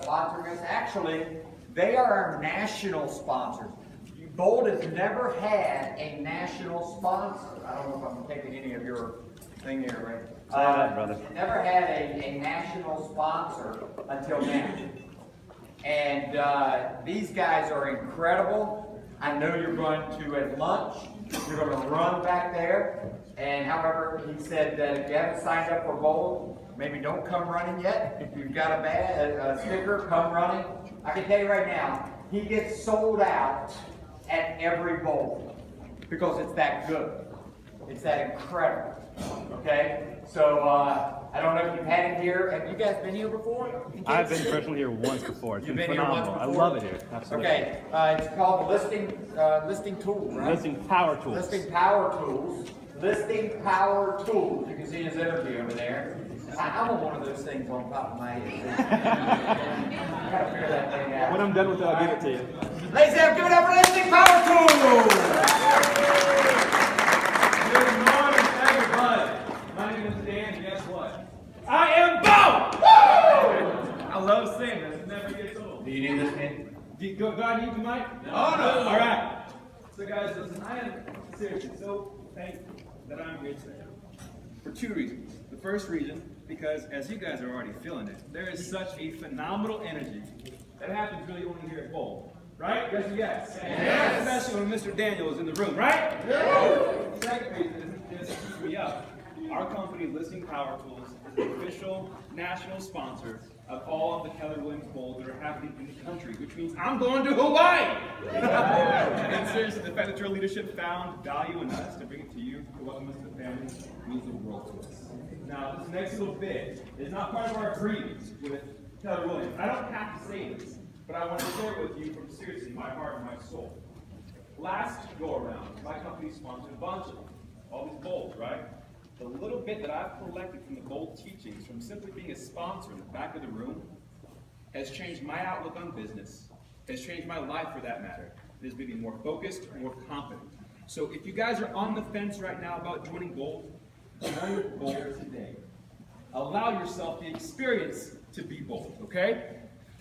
sponsoring us. Actually, they are our national sponsors. Bold has never had a national sponsor. I don't know if I'm taking any of your thing here, right? Brother. Never had a national sponsor until now. And these guys are incredible. I know you're going to, at lunch, you're going to run back there. And however, he said that if you haven't signed up for Bold, maybe don't come running yet. If you've got a sticker, come running. I can tell you right now, he gets sold out at every bowl because it's that good. It's that incredible. Okay? So, I don't know if you've had it here. Have you guys been here before? I've been personally here once before. It's been phenomenal. I love it here. Absolutely. Okay. It's called listing tool, right? Listing power tools. Listing power tools. Listing power tools. You can see his energy over there. I want one of those things on top of my head. I gotta figure that thing out. When I'm done with it, I'll give it to you. Ladies and gentlemen, give it up for Listing Power Tools! Good morning, everybody. My name is Dan, and guess what? I am Bo! I love saying this. It never gets old. Do you need this, man? Do I need the mic? No. All right. So, guys, listen, I am seriously so thankful that I'm here today. For two reasons. The first reason, because as you guys are already feeling it, there is such a phenomenal energy that happens really only here at Bold. Right? Yes. Especially when Mr. Daniel is in the room, right? The second reason is just to keep me up. Our company, Listing Power Tools, is the official national sponsor of all of the Keller Williams Bowls that are happening in the country, which means I'm going to Hawaii! And seriously, the fact that your leadership found value in us to bring it to you, to welcome us to the family, means the world to us. Now, this next little bit is not part of our agreement with Keller Williams. I don't have to say this, but I want to share it with you from seriously my heart and my soul. Last go around, my company sponsored a bunch of them, all these bowls, right? The little bit that I've collected from the Bold teachings, from simply being a sponsor in the back of the room, has changed my outlook on business, has changed my life for that matter. It has made me more focused, more confident. So if you guys are on the fence right now about joining Bold, join Bold today. Allow yourself the experience to be bold, okay?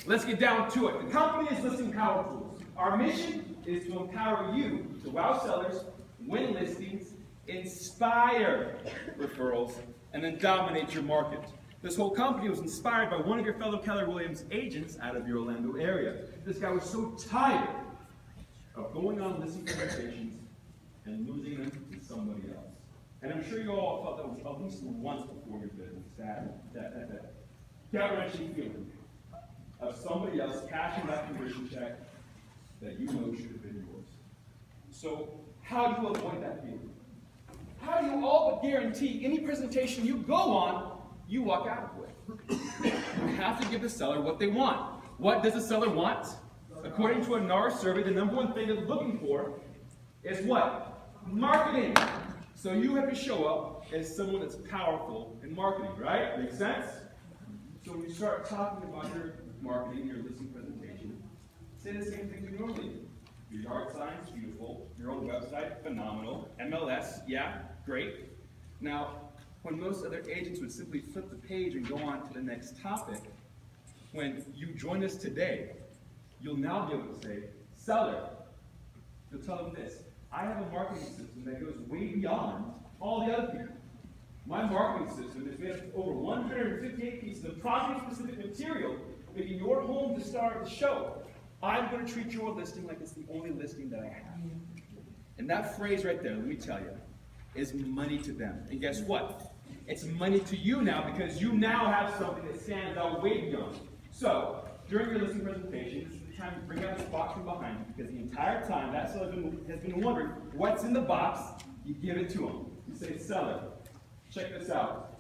Let's get down to it. The company is Listing Power Tools. Our mission is to empower you to wow sellers, win listings, inspire referrals, and then dominate your market. This whole company was inspired by one of your fellow Keller Williams agents out of your Orlando area. This guy was so tired of going on listing presentations and losing them to somebody else. And I'm sure you all felt that was at least once before your business, that gut-wrenching feeling of somebody else cashing that commission check that you know should have been yours. So how do you avoid that feeling? How do you all but guarantee any presentation you go on, you walk out of with? You have to give the seller what they want. What does the seller want? According to a NAR survey, the number one thing they're looking for is what? Marketing. So you have to show up as someone that's powerful in marketing, right? Make sense? So when you start talking about your marketing, your listing presentation, say the same thing you normally do. Your yard sign's beautiful, your own website, phenomenal, MLS, yeah, great. Now, when most other agents would simply flip the page and go on to the next topic, when you join us today, you'll now be able to say, seller, you'll tell them this, I have a marketing system that goes way beyond all the other people. My marketing system is made up of over 158 pieces of project-specific material, making your home the star of the show. I'm going to treat your listing like it's the only listing that I have. And that phrase right there, let me tell you, is money to them. And guess what? It's money to you now because you now have something that stands out way beyond. So, during your listing presentation, this is the time to bring out this box from behind you because the entire time that seller has been wondering what's in the box, you give it to them. You say, seller, check this out.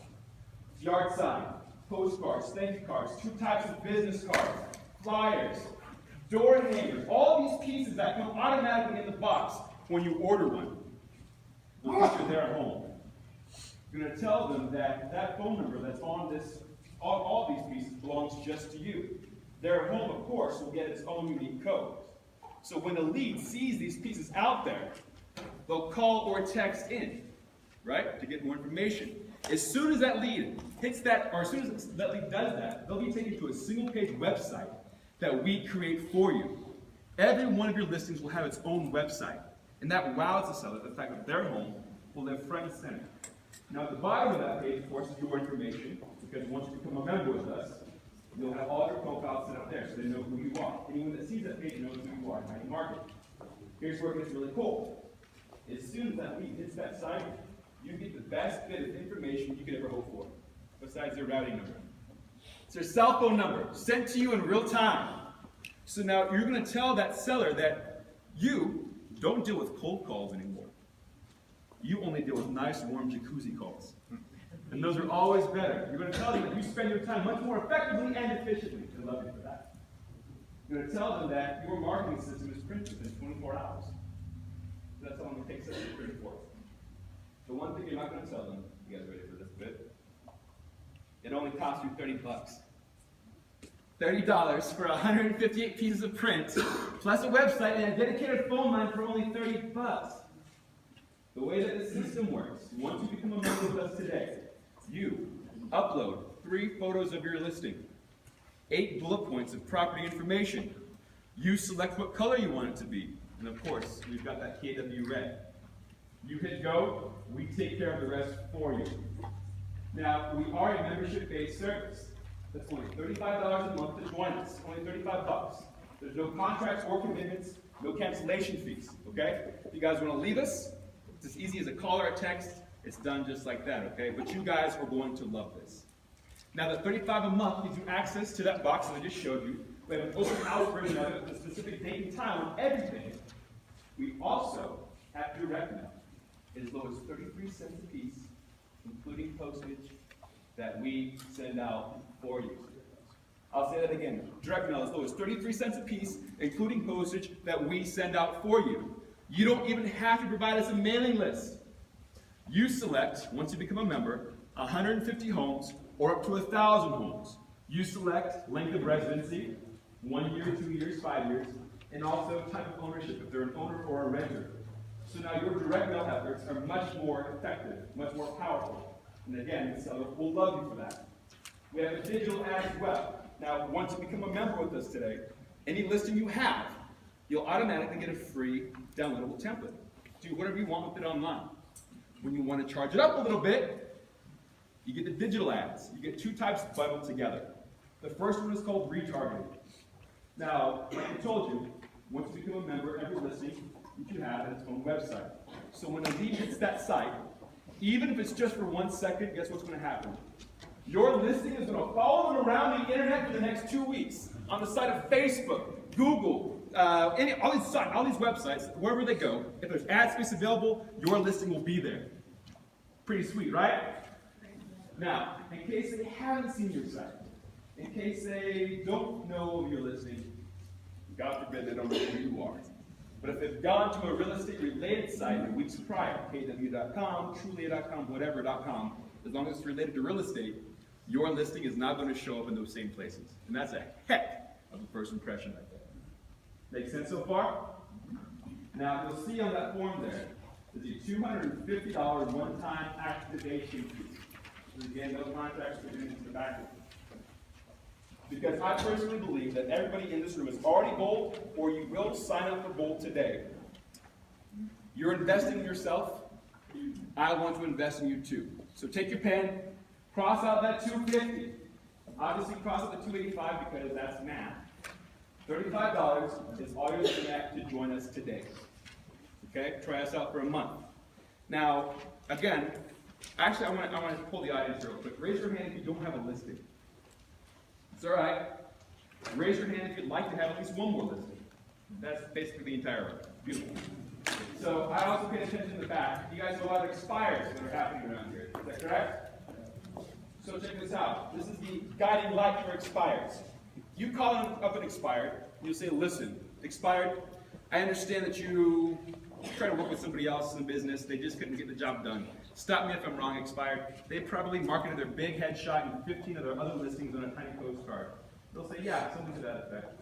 Yard sign, postcards, thank you cards, 2 types of business cards, flyers, door hangers, all these pieces that come automatically in the box when you order one. They'll put you there at home. You're going to tell them that that phone number that's on this, all these pieces belongs just to you. Their home, of course, will get its own unique code. So when a lead sees these pieces out there, they'll call or text in, right, to get more information. As soon as that lead hits that, or as soon as that lead does that, they'll be taken to a single-page website that we create for you. Every one of your listings will have its own website, and that wows the seller, the fact that their home will live front and center. Now, at the bottom of that page, of course, is your information, because once you become a member with us, you'll have all your profiles set up there, so they know who you are. Anyone that sees that page knows who you are and how you market. Here's where it gets really cool. As soon as that lead hits that site, you get the best bit of information you could ever hope for, besides their routing number. It's their cell phone number, sent to you in real time. So now you're going to tell that seller that you don't deal with cold calls anymore. You only deal with nice, warm jacuzzi calls. And those are always better. You're going to tell them that you spend your time much more effectively and efficiently. They love you for that. You're going to tell them that your marketing system is printed within 24 hours. That's how long it takes us to print for. The one thing you're not going to tell them, you guys ready for this bit? It only costs you $30. $30 for 158 pieces of print, plus a website and a dedicated phone line for only $30. The way that the system works, once you become a member with us today, you upload 3 photos of your listing, 8 bullet points of property information. You select what color you want it to be. And of course, we've got that KW red. You hit go, we take care of the rest for you. Now, we are a membership-based service. That's only $35 a month to join us. Only $35. There's no contracts or commitments, no cancellation fees, okay? If you guys want to leave us, it's as easy as a call or a text. It's done just like that, okay? But you guys are going to love this. Now, the $35 a month gives you access to that box that I just showed you. We have an open house version of it with a specific date and time on everything. We also have direct mail. As low as 33 cents a piece, including postage, that we send out for you. I'll say that again. Direct mail as low as 33 cents a piece, including postage, that we send out for you. You don't even have to provide us a mailing list. You select, once you become a member, 150 homes or up to 1,000 homes. You select length of residency, 1 year, 2 years, 5 years, and also type of ownership, if they're an owner or a renter. So now your direct mail efforts are much more effective, much more powerful. And again, the seller will love you for that. We have a digital ad as well. Now, once you become a member with us today, any listing you have, you'll automatically get a free downloadable template. Do whatever you want with it online. When you want to charge it up a little bit, you get the digital ads. You get 2 types bundled together. The first one is called retargeting. Now, like I told you, once you become a member, every listing that you have has its own website. So when a lead hits that site, even if it's just for 1 second, guess what's going to happen? Your listing is going to follow them around the internet for the next 2 weeks on the site of Facebook, Google, all these websites, wherever they go. If there's ad space available, your listing will be there. Pretty sweet, right? Now, in case they haven't seen your site, in case they don't know of your listing, God forbid they don't know who you are. But if they've gone to a real estate related site in weeks prior, kw.com, trulia.com, whatever.com, as long as it's related to real estate, your listing is not going to show up in those same places. And that's a heck of a first impression right there. Make sense so far? Now, you'll see on that form there, there's a $250 one-time activation fee. And again, no contracts for doing this in the back. Because I personally believe that everybody in this room is already bold, or you will sign up for bold today. You're investing in yourself. I want to invest in you too. So take your pen, cross out that 250. Obviously cross out the 285 because that's math. $35 is all you're looking at to join us today. Okay? Try us out for a month. Now, again, actually I want to pull the audience real quick. Raise your hand if you don't have a listing. It's all right. Raise your hand if you'd like to have at least one more listing. That's basically the entire room. Beautiful. So I also pay attention to the back. You guys know a lot of expires that are happening around here. Is that correct? So check this out. This is the guiding light for expires. You call up an expired, and you say, listen, expired, I understand that you try to work with somebody else in the business. They just couldn't get the job done. Stop me if I'm wrong, expired. They probably marketed their big headshot and 15 of their other listings on a tiny postcard. They'll say, yeah, something to that effect.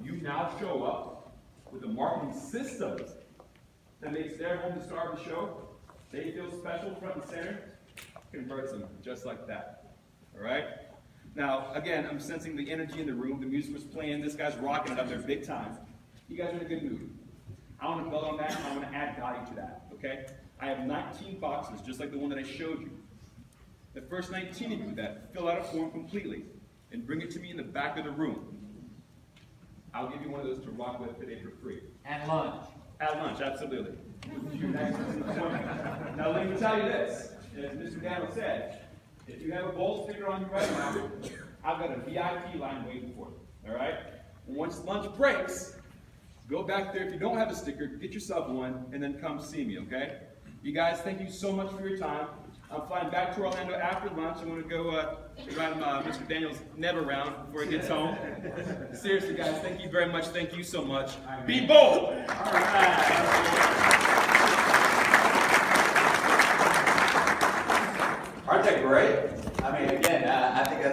You now show up with a marketing system that makes their home the star of the show. They feel special front and center. converts them just like that. All right? Now, again, I'm sensing the energy in the room. The music was playing. This guy's rocking it up there big time. You guys are in a good mood. I want to build on that. I want to add value to that. Okay? I have 19 boxes, just like the one that I showed you. The first 19 of you that fill out a form completely and bring it to me in the back of the room, I'll give you one of those to rock with today for free. At lunch. At lunch, absolutely. Now let me tell you this, as Mr. Daniel said, if you have a bold sticker on you right now, I've got a VIP line waiting for you, all right? And once lunch breaks, go back there. If you don't have a sticker, get yourself one, and then come see me, okay? You guys, thank you so much for your time. I'm flying back to Orlando after lunch. I'm going to go ride Mr. Daniel's Neb around before he gets home. Seriously, guys, thank you very much. Thank you so much. Be bold! All right. Aren't they great? I mean, again, I think that's